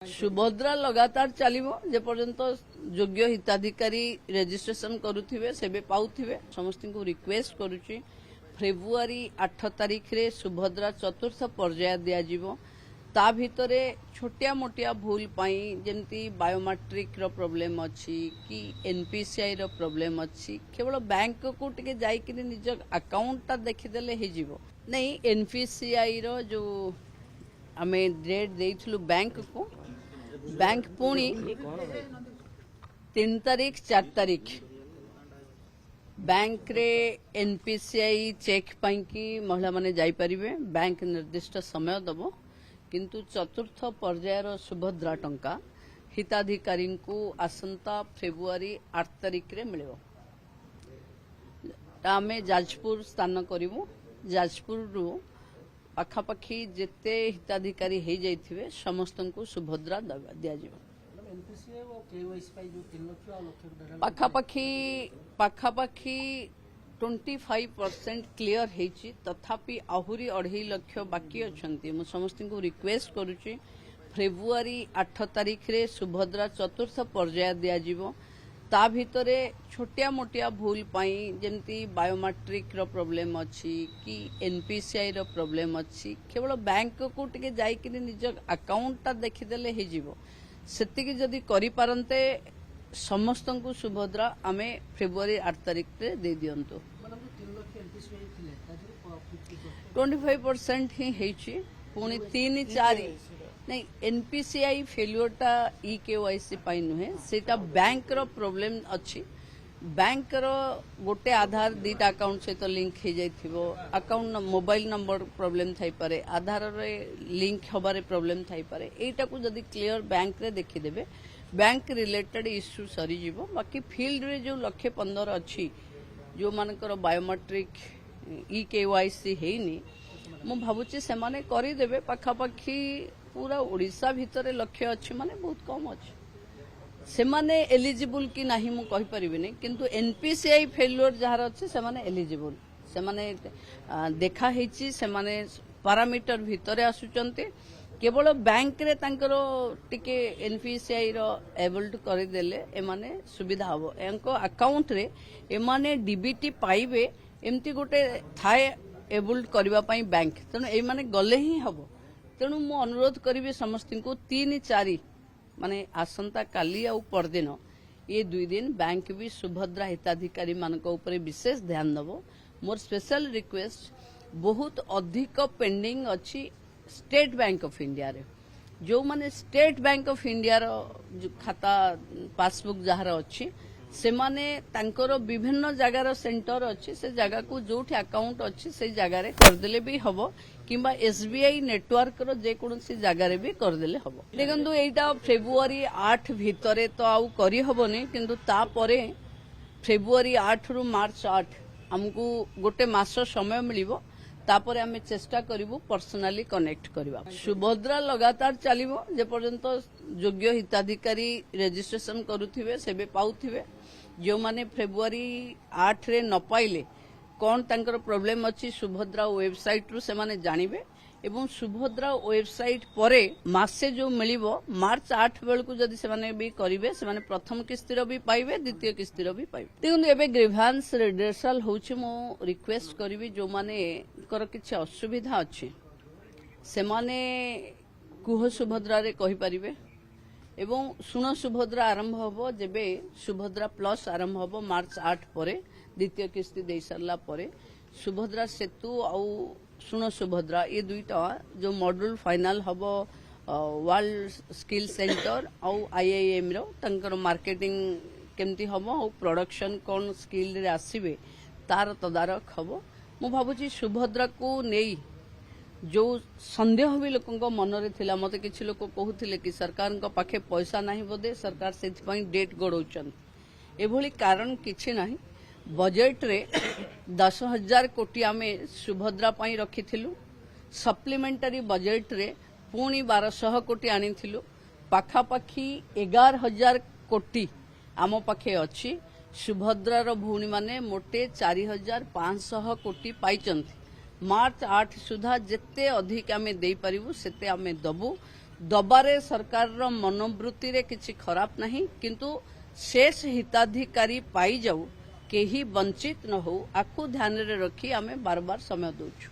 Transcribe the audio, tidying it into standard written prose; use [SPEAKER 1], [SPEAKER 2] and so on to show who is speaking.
[SPEAKER 1] सुभद्रा लगातार चलिबो जे पर्यंत योग्य हिताधिकारी रेजिस्ट्रेशन करुथिबे सेबे पाउथिबे समस्त को रिक्वेस्ट करूची फेब्रुआरी 8 तारिख रे सुभद्रा चतुर्थ पर्याय दिया जिवो ता भितरे छोटिया मोटिया भूल पाई जेमती बायोमेट्रिक रो प्रॉब्लम अछि कि एनपीसीआई रो प्रॉब्लम अछि केवल बैंक को टिके जाई कि निज अकाउंट ता देखि देले हे जिवो नहीं एनपीसीआई रो जो आमे डेट देइथलु बैंक को बैंक पुणी 3 तारीख 4 तारीख बैंक रे एनपीसीआई चेक पाई महिला माने जाई परिबे बैंक निर्दिष्ट समय दबो किंतु चतुर्थ पर्यायर सुभद्रा टंका हिताधिकारी को आसंता फेब्रुआरी 8 तारीख रे मिलिबो आमे जाजपुर स्थान करिवो जाजपुर रु पाखापाखि जिते हिताधिकारी हो जाइए समस्त को सुभद्रा दिया पाखापाखि 25% क्लियर होती तथापि आहुरी 2.5 लाख बाकी अच्छा समस्त को रिक्वेस्ट करुच्ची फेब्रुआरी 8 तारिख रे सुभद्रा चतुर्थ पर्याय दिया ता भितरे छोटिया मोटिया भूल पाई जेमती बायोमेट्रिक रो प्रॉब्लम अछि कि एनपीसीआई रो प्रॉब्लम अछि केवल बैंक को टिके जाई कि निज अकाउंट ता देखि देले हे जिवो सेतिकी जदी करि पारंते समस्त को सुभद्रा आमे फेब्रुआरी 8 तारिख रे दे दियंतो 25% ही हेछि पुणी 3-4 नहीं एनपीसीआई फेल्योरटा केवाईसी पाई नुहे सेटा बैंक रो प्रॉब्लम अछि बैंक रो गोटे आधार दीटा अकाउंट सहित लिंक हो जाइथिबो अकाउंट मोबाइल नंबर प्रॉब्लम थाई पारे आधार रे लिंक हबारे प्रॉब्लम थाई पारे एटा को जदी क्लियर बैंक रे देखि देबे बैंक रिलेटेड इश्यू सरी जीवो बाकी फील्ड रे जो 115 अछि जो मानकर बायोमेट्रिक केवाईसी हेनी मु भाबुची से माने करि देबे पाखापाखि पूरा ओडिशा भितरे लक्ष्य अच्छी माने बहुत कम अच्छे से माने एलिजिबल कि नहीं मु कहि परिबिनी किंतु एनपीसीआई फेल्योर जहार अच्छे से माने एलिजिबल से माने देखा हेची से माने पैरामीटर भितरे आसुचंते केवल बैंक रे तांकरो टिके एनपीसीआई रो एबल्ड कर देले ए माने सुविधा हबो एंको अकाउंट रे ए माने डीबीटी पाइबे एमती गोटे थाए एबल्ड करबा पई बैंक तनो ए माने गले ही हबो तेणु मु अनुरोध करी समस्त को 3-4 माने आसंता काली आ परदिन ये 2 दिन बैंक भी सुभद्रा हिताधिकारी मान विशेष ध्यान दबो मोर स्पेशल रिक्वेस्ट बहुत अधिक पेंडिंग अच्छी स्टेट बैंक ऑफ इंडिया रे जो माने स्टेट बैंक ऑफ इंडिया रो खाता पासबुक जहार अच्छी से माने तांकर विभिन्न जगार सेंटर अच्छी से जगह को जोठी अकाउंट अच्छी से जगार करदेले भी हबो किंबा एसबीआई नेटवर्क रो जे कोनसी जगार भी करदेले हबो देखंतु एटा फेब्रुआरी 8 भितरे तो आउ करी हबोनी किंतु ता परे फेब्रुआरी 8 रु मार्च 8 हमकु गोटे मास समय मिलिबो तापरे आमे चेष्टा करिवो पर्सनली कनेक्ट करबा सुभद्रा लगातार चलिबो जे पर्यंत योग्य हिताधिकारी रेजिस्ट्रेशन करुथिबे सेबे पाउथिबे जो माने फेब्रुआरी 8 रे न पाइले कौन तांकर प्रॉब्लम अछि सुभद्रा वेबसाइट रु से माने जानिबे एवं सुभद्रा वेबसाइट परे मासे जो मिलिबो मार्च 8 बेल को जदी से माने भी करिवे से माने प्रथम किस्तिर भी पाइबे द्वितीय किस्तिर भी पाइबे देखु एबे ग्रीवांस रिड्रेसल होछि मो रिक्वेस्ट करिवि जो माने कर किछ असुविधा अछि से माने कुह सुभद्रा रे कहि परिबे एवं सुन सुभद्रा आरंभ हबो जेबे सुभद्रा प्लस आरंभ हबो मार्च 8 परे द्वितीय किस्ती दे सरला परे सुभद्रा सेतु आउ सुन सुभद्रा ये दुईटा जो मॉड्यूल फाइनल हबो वर्ल्ड स्किल सेंटर आउ आईआईएम रो तंकर मार्केटिंग केमती हबो आउ प्रोडक्शन कोन स्किल रे आसीबे तार तदारक हबो मु भाबुची सुभद्रा को नेई जो संदेह भी लोकों मन रे थिला मते किछि लोक कहउथिले कि सरकार को पाखे पैसा नाही बोदे सरकार सेथि पई डेट गडौचन एभली कारण किछि नाही बजेट रे 10,000 कोटी आमे सुभद्रा पई रखिथिलु सप्लीमेंटरी बजेट रे पुणी 1200 कोटी आनिथिलु पाखापाखि 11,000 कोटी आम पाखे अछि सुभद्रा रो भूणी माने मोटे 4,500 कोटी पाइचंती मार्च 8 सुधा जिते अधिक आमे दे परिबु सेते आमे दबु दबारे सरकार रो मनोवृत्ति रे किछि खराब नहीं किंतु शेष हिताधिकारी पाई जाऊ केही वंचित न हो आकु ध्यान रे रखी आमे बार बार समय दउछु।